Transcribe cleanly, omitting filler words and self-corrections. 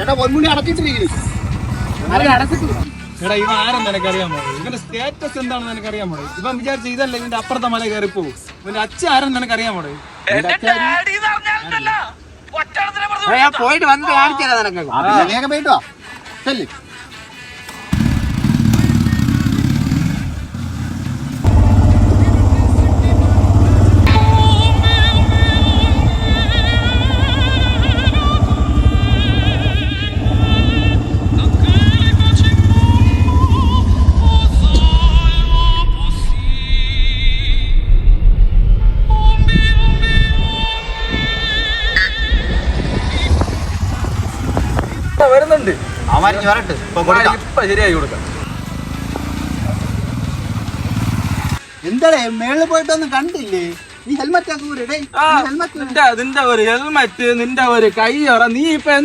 എടാ പൊന്മുടി അടച്ചിട്ടിരിക്കുന്നു. എടാ ഇവ ആരെന്ന് എനിക്കറിയാമോ? ഇവന്റെ സ്റ്റേറ്റസ് എന്താണെന്ന് എനിക്കറിയാമോ? ഇവൻ വിചാരിച്ച ഇതല്ല ഇതിന്റെ അപ്പുറത്തെ മല കയറി പോകും. ഇവന്റെ അച്ഛൻ ആരെന്ന് എനിക്കറിയാമോ? പോയിട്ട് വന്നിട്ട് കാണിച്ചാ നിനക്ക്. വേഗം പോയിട്ട് വാ. ചെല്ല്. വരുന്നുണ്ട്. അവന്മാരിഞ്ഞ് വരട്ടെ. ഇപ്പൊ ശരിയായി കൊടുക്കാം. എന്താടേ മേളിൽ പോയിട്ടൊന്നും കണ്ടില്ലേ? നീ ഹെൽമെറ്റ് ആക്കൂടെ? ഹെൽമെറ്റ് നിന്റെ ഒരു ഹെൽമെറ്റ്, നിന്റെ ഒരു കൈ, നീ ഇപ്പൊ എന്ത്